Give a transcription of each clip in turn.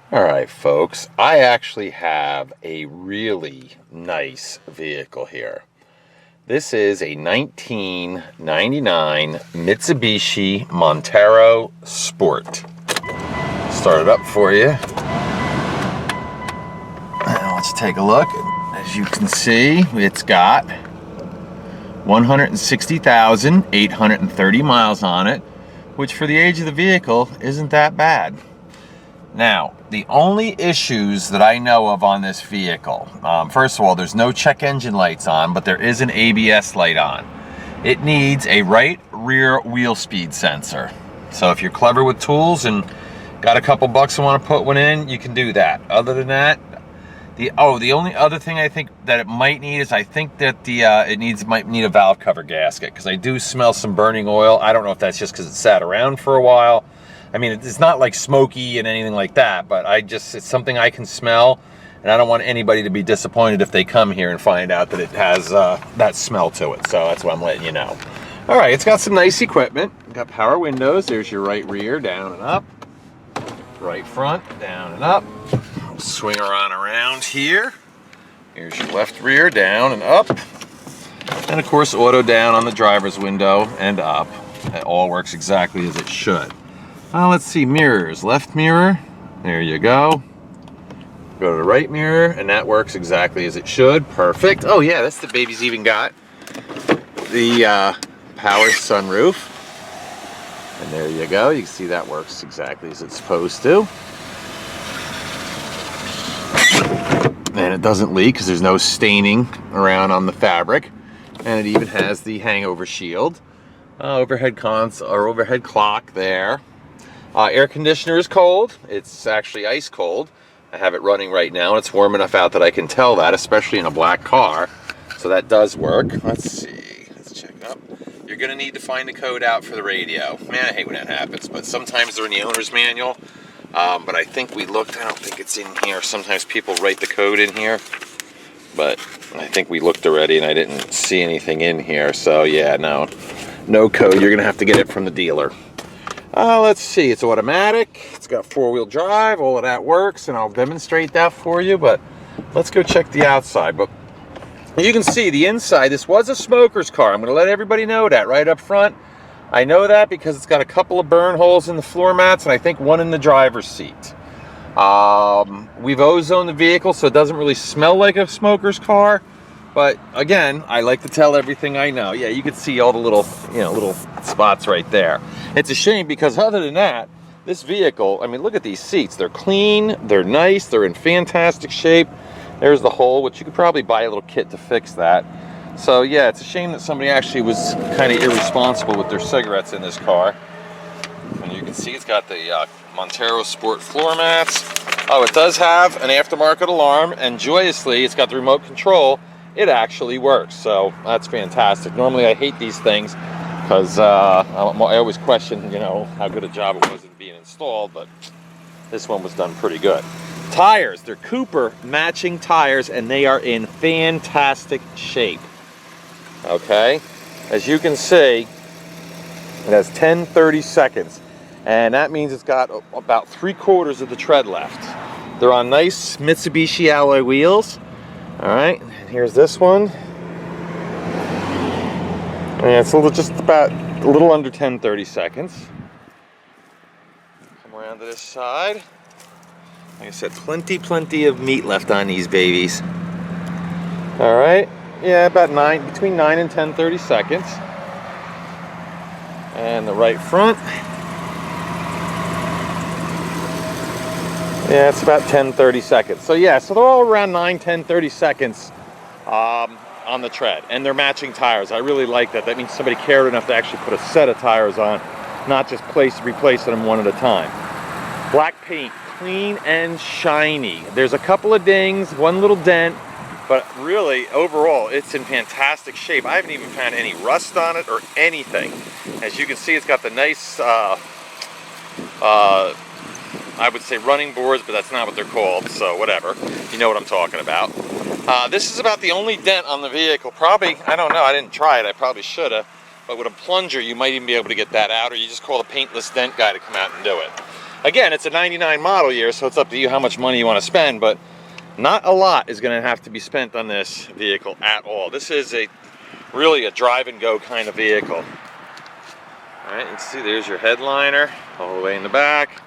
All right, folks, I actually have a really nice vehicle here. This is a 1999 Mitsubishi Montero Sport. Start it up for you. Now let's take a look. As you can see, it's got 160,830 miles on it, which for the age of the vehicle isn't that bad. Now, the only issues that I know of on this vehicle, first of all, there's no check engine lights on, but there is an ABS light on. It needs a right rear wheel speed sensor. So if you're clever with tools and got a couple bucks and want to put one in, you can do that. Other than that, the only other thing I think that it might need is I think that it might need a valve cover gasket, because I do smell some burning oil. I don't know if that's just because it sat around for a while. I mean, it's not like smoky and anything like that, but it's something I can smell, and I don't want anybody to be disappointed if they come here and find out that it has that smell to it. So that's why I'm letting you know. All right, it's got some nice equipment. Got power windows. There's your right rear, down and up. Right front, down and up. Swing her on around here. Here's your left rear, down and up. And of course, auto down on the driver's window and up. It all works exactly as it should. Let's see, mirrors. Left mirror, there you go. Go to the right mirror, and that works exactly as it should. Perfect. Oh yeah, this the baby's even got the power sunroof. And there you go. You can see that works exactly as it's supposed to. And it doesn't leak because there's no staining around on the fabric. And it even has the hangover shield. Overhead clock there. Air conditioner is cold. It's actually ice cold. I have it running right now, and it's warm enough out that I can tell that, especially in a black car. So that does work. Let's see. Let's check it out. You're going to need to find the code out for the radio. Man, I hate when that happens, but sometimes they're in the owner's manual. But I think we looked. I don't think it's in here. Sometimes people write the code in here, but I think we looked already, and I didn't see anything in here. So yeah, no code. You're going to have to get it from the dealer. Let's see, it's automatic, it's got four-wheel drive, all of that works, and I'll demonstrate that for you, but let's go check the outside. But you can see the inside, this was a smoker's car. I'm going to let everybody know that right up front. I know that because it's got a couple of burn holes in the floor mats, and I think one in the driver's seat. We've ozoned the vehicle, so it doesn't really smell like a smoker's car. But again, I like to tell everything I know. Yeah, you can see all the little spots right there. It's a shame because other than that, this vehicle, I mean, look at these seats. They're clean, they're nice, they're in fantastic shape. There's the hole, which you could probably buy a little kit to fix that. So yeah, it's a shame that somebody actually was kind of irresponsible with their cigarettes in this car. And you can see it's got the Montero Sport floor mats. Oh, it does have an aftermarket alarm, and joyously, it's got the remote control. It actually works, so that's fantastic. Normally I hate these things because I always question, how good a job it was in being installed, but this one was done pretty good. Tires, they're Cooper matching tires, and they are in fantastic shape. Okay, as you can see, it has 10-30 seconds, and that means it's got about 3/4 of the tread left. They're on nice Mitsubishi alloy wheels. All right, and here's this one. And it's just about a little under 10-30 seconds. Come around to this side. Like I said, plenty of meat left on these babies. All right, yeah, about between 9 and 10-30 seconds. And the right front. Yeah, it's about 10-30 seconds. So yeah, so they're all around 9-10-30 seconds on the tread, and they're matching tires. I really like that. That means somebody cared enough to actually put a set of tires on, not just replacing them one at a time. Black paint, clean and shiny. There's a couple of dings, one little dent, but really, overall, it's in fantastic shape. I haven't even found any rust on it or anything. As you can see, it's got the nice I would say running boards, but that's not what they're called, so whatever. You know what I'm talking about. This is about the only dent on the vehicle. Probably, I don't know, I didn't try it, I probably should have. But with a plunger, you might even be able to get that out, or you just call the paintless dent guy to come out and do it. Again, it's a 99 model year, so it's up to you how much money you want to spend, but not a lot is going to have to be spent on this vehicle at all. This is really a drive and go kind of vehicle. All right, you can see there's your headliner all the way in the back.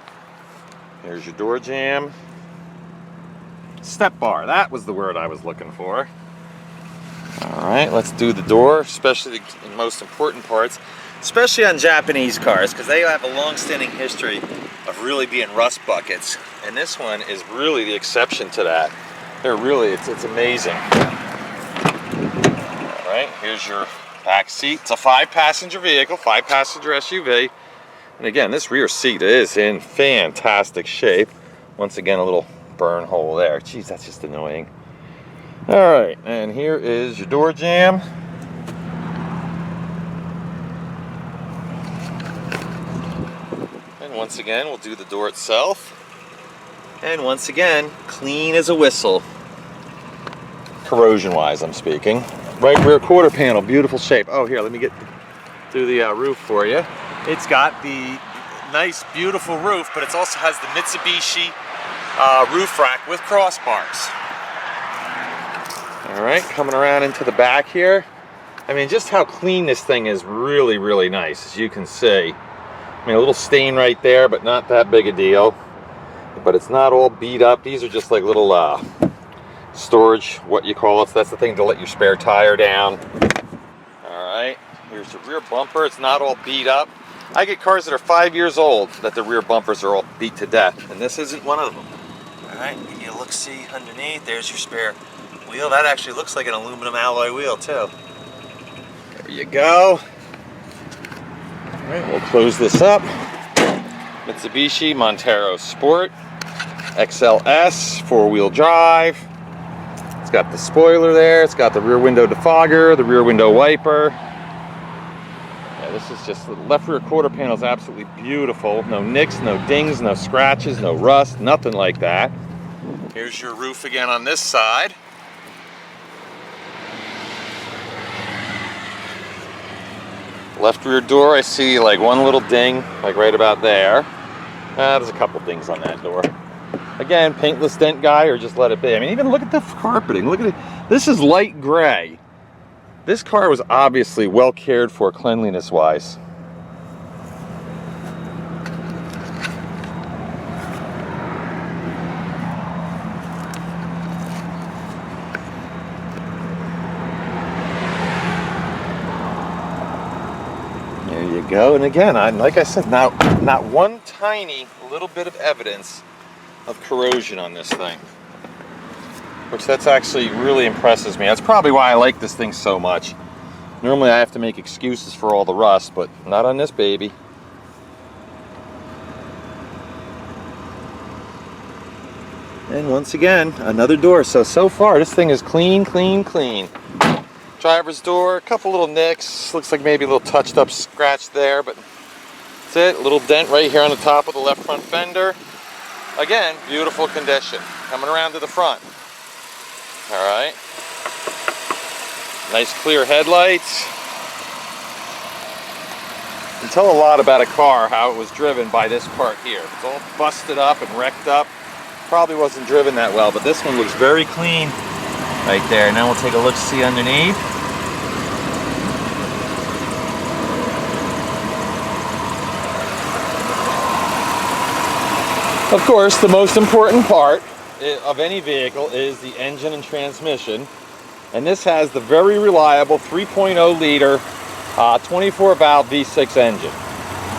Here's your door jamb. Step bar, that was the word I was looking for. All right, let's do the door, especially the most important parts, especially on Japanese cars, because they have a long-standing history of really being rust buckets. And this one is really the exception to that. They're really, it's amazing. All right, here's your back seat. It's a 5-passenger vehicle, 5-passenger SUV. And again, this rear seat is in fantastic shape. Once again, a little burn hole there. Geez, that's just annoying. All right, and here is your door jamb. And once again, we'll do the door itself. And once again, clean as a whistle. Corrosion-wise, I'm speaking. Right rear quarter panel, beautiful shape. Oh, here, let me get through the roof for you. It's got the nice, beautiful roof, but it also has the Mitsubishi roof rack with crossbars. All right, coming around into the back here. I mean, just how clean this thing is, really, really nice, as you can see. I mean, a little stain right there, but not that big a deal. But it's not all beat up. These are just like little storage, what you call it. So that's the thing to let your spare tire down. All right, here's the rear bumper. It's not all beat up. I get cars that are 5 years old that the rear bumpers are all beat to death, and this isn't one of them. All right, you look, see underneath, there's your spare wheel. That actually looks like an aluminum alloy wheel too. There you go. All right, we'll close this up. Mitsubishi Montero Sport, XLS, 4-wheel drive. It's got the spoiler there. It's got the rear window defogger, the rear window wiper. Yeah, this is just, the left rear quarter panel is absolutely beautiful. No nicks, no dings, no scratches, no rust, nothing like that. Here's your roof again on this side. Left rear door, I see like one little ding, like right about there. There's a couple dings on that door. Again, paintless dent guy, or just let it be. I mean, even look at the carpeting. Look at it. This is light gray. This car was obviously well cared for cleanliness-wise. There you go. And again, like I said, not one tiny little bit of evidence of corrosion on this thing, which that's actually really impresses me. That's probably why I like this thing so much. Normally I have to make excuses for all the rust, but not on this baby. And once again, another door. So far this thing is clean, clean, clean. Driver's door, a couple little nicks. Looks like maybe a little touched up scratch there, but that's it. A little dent right here on the top of the left front fender. Again, beautiful condition. Coming around to the front. All right. Nice clear headlights. You can tell a lot about a car how it was driven by this part here. It's all busted up and wrecked up. Probably wasn't driven that well, but this one looks very clean right there. Now we'll take a look, see underneath. Of course, the most important part of any vehicle is the engine and transmission. And this has the very reliable 3.0 liter 24 valve V6 engine.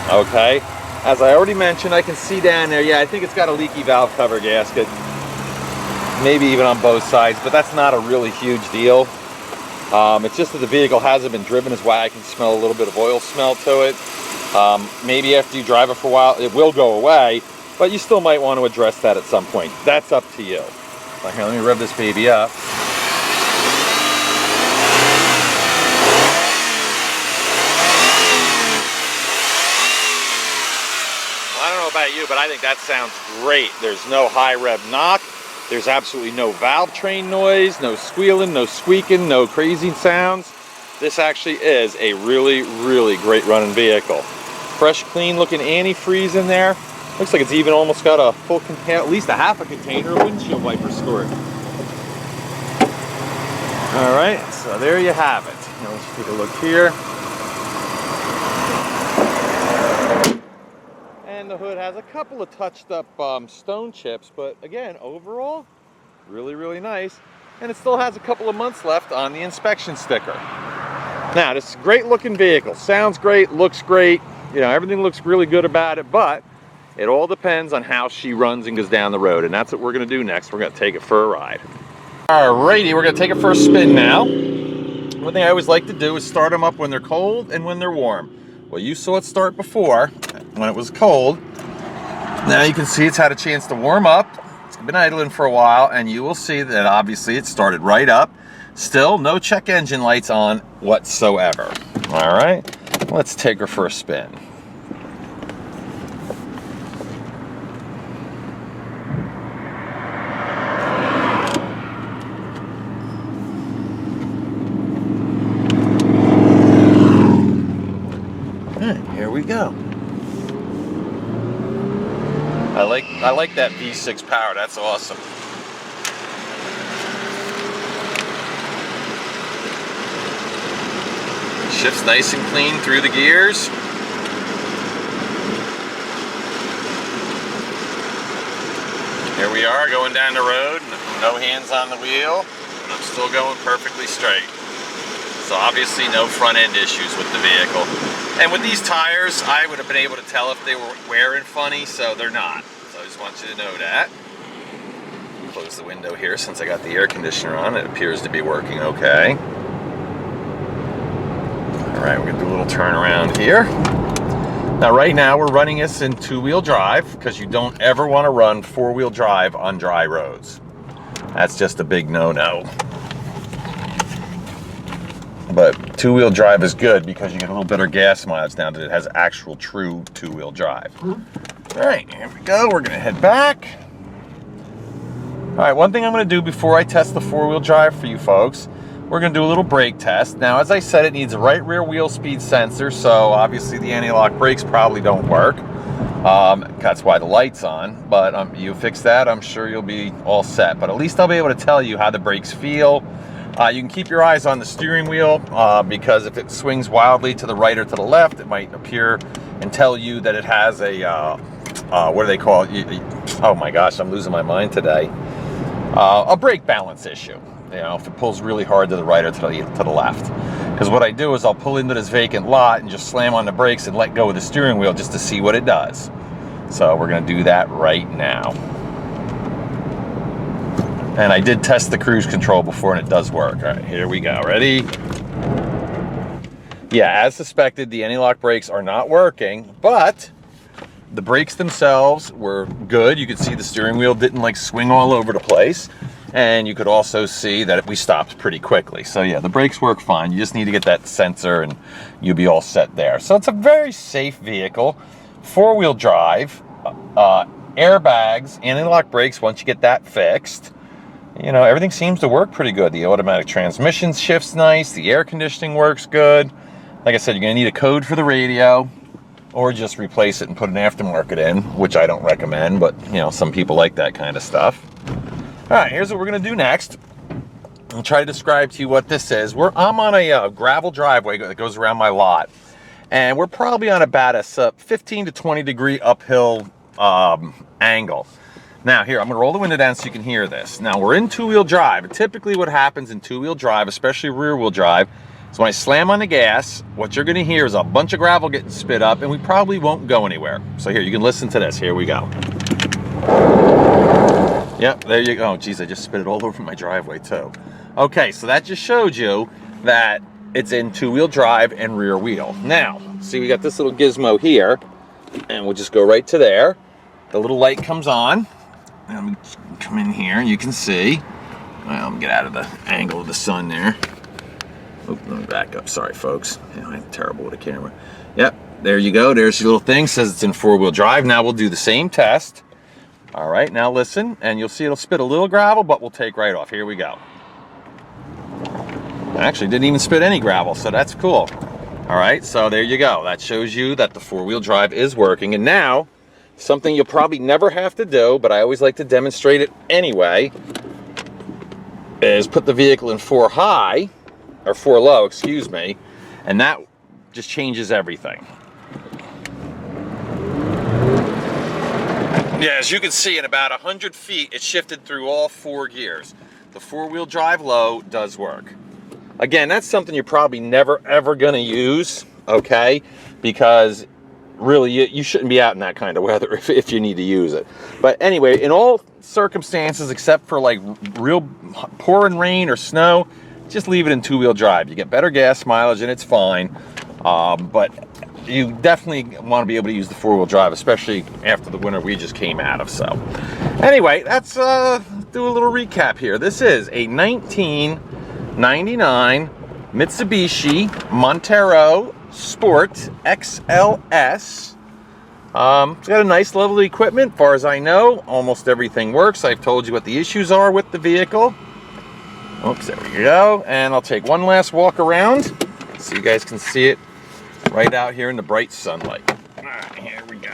Okay, as I already mentioned, I can see down there, yeah, I think it's got a leaky valve cover gasket. Maybe even on both sides, but that's not a really huge deal. It's just that the vehicle hasn't been driven, is why I can smell a little bit of oil smell to it. Maybe after you drive it for a while, it will go away. But you still might want to address that at some point. That's up to you. Now here, let me rev this baby up. Well, I don't know about you, but I think that sounds great. There's no high rev knock. There's absolutely no valve train noise, no squealing, no squeaking, no crazy sounds. This actually is a really, really great running vehicle. Fresh, clean looking antifreeze in there. Looks like it's even almost got a full, at least a half a container of windshield wipers stored. All right, so there you have it. Now let's take a look here. And the hood has a couple of touched up stone chips, but again, overall, really, really nice. And it still has a couple of months left on the inspection sticker. Now, this is a great looking vehicle. Sounds great, looks great. You know, everything looks really good about it, but it all depends on how she runs and goes down the road. And that's what we're gonna do next. We're gonna take it for a ride. Alrighty, we're gonna take it for a spin now. One thing I always like to do is start them up when they're cold and when they're warm. Well, you saw it start before when it was cold. Now you can see it's had a chance to warm up. It's been idling for a while, and you will see that obviously it started right up. Still no check engine lights on whatsoever. All right, let's take her for a spin. Here we go. I like that V6 power. That's awesome. Shifts nice and clean through the gears. Here we are going down the road, no hands on the wheel, and I'm still going perfectly straight. So obviously no front end issues with the vehicle. And with these tires, I would have been able to tell if they were wearing funny, so they're not. So I just want you to know that. Close the window here since I got the air conditioner on. It appears to be working okay. All right, we're gonna do a little turnaround here. Now right now we're running this in two-wheel drive because you don't ever want to run four-wheel drive on dry roads. That's just a big no-no. But two-wheel drive is good because you get a little better gas mileage now that it has actual true two-wheel drive. All right, here we go. We're gonna head back. All right, one thing I'm gonna do before I test the four-wheel drive for you folks, we're gonna do a little brake test. Now, as I said, it needs a right rear wheel speed sensor, so obviously the anti-lock brakes probably don't work. That's why the light's on, but you fix that, I'm sure you'll be all set. But at least I'll be able to tell you how the brakes feel. You can keep your eyes on the steering wheel because if it swings wildly to the right or to the left, it might appear and tell you that it has a, what do they call it? Oh my gosh, I'm losing my mind today. A brake balance issue. You know, if it pulls really hard to the right or to the left. Because what I do is I'll pull into this vacant lot and just slam on the brakes and let go of the steering wheel just to see what it does. So we're gonna do that right now. And I did test the cruise control before and it does work. All right, here we go, ready? Yeah, as suspected, the anti-lock brakes are not working, but the brakes themselves were good. You could see the steering wheel didn't like swing all over the place. And you could also see that we stopped pretty quickly. So yeah, the brakes work fine. You just need to get that sensor and you'll be all set there. So it's a very safe vehicle, four-wheel drive, airbags, anti-lock brakes once you get that fixed. You know, everything seems to work pretty good. The automatic transmission shifts nice, the air conditioning works good. Like I said, you're gonna need a code for the radio or just replace it and put an aftermarket in, which I don't recommend, but you know, some people like that kind of stuff. All right, here's what we're gonna do next. I'll try to describe to you what this is. I'm on a gravel driveway that goes around my lot. And we're probably on about a 15 to 20 degree uphill angle. Now here, I'm gonna roll the window down so you can hear this. Now we're in two-wheel drive. Typically what happens in two-wheel drive, especially rear-wheel drive, is when I slam on the gas, what you're gonna hear is a bunch of gravel getting spit up and we probably won't go anywhere. So here, you can listen to this. Here we go. Yep, there you go. Oh, geez, I just spit it all over my driveway too. Okay, so that just showed you that it's in two-wheel drive and rear wheel. Now, see, we got this little gizmo here, and we'll just go right to there. The little light comes on. Let me come in here, and you can see. Well, let me get out of the angle of the sun there. Oh, let me back up. Sorry, folks. I'm terrible with a camera. Yep, there you go. There's your little thing. Says it's in four-wheel drive. Now we'll do the same test. All right, now listen, and you'll see it'll spit a little gravel, but we'll take right off. Here we go. Actually, didn't even spit any gravel, so that's cool. All right, so there you go. That shows you that the four-wheel drive is working. And now, something you'll probably never have to do, but I always like to demonstrate it anyway, is put the vehicle in 4 high, or 4 low, excuse me, and that just changes everything. Yeah, as you can see, in about 100 feet, it shifted through all 4 gears. The 4-wheel drive low does work. Again, that's something you're probably never ever going to use, okay? Because really, you shouldn't be out in that kind of weather if you need to use it. But anyway, in all circumstances except for like real pouring rain or snow, just leave it in 2-wheel drive. You get better gas mileage and it's fine. But you definitely want to be able to use the 4-wheel drive, especially after the winter we just came out of. So anyway, let's do a little recap here. This is a 1999 Mitsubishi Montero Sport XLS. It's got a nice level of equipment. As far as I know, almost everything works. I've told you what the issues are with the vehicle. Oops, there we go. And I'll take one last walk around so you guys can see it right out here in the bright sunlight. All right, here we go.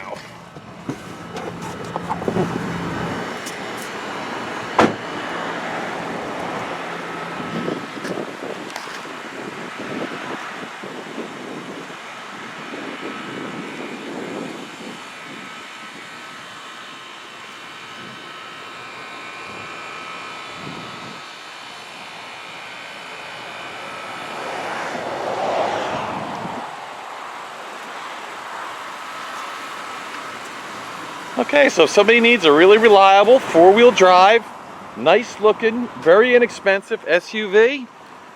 Okay, so if somebody needs a really reliable 4-wheel drive, nice looking, very inexpensive SUV,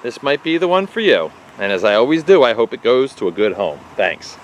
this might be the one for you. And as I always do, I hope it goes to a good home. Thanks.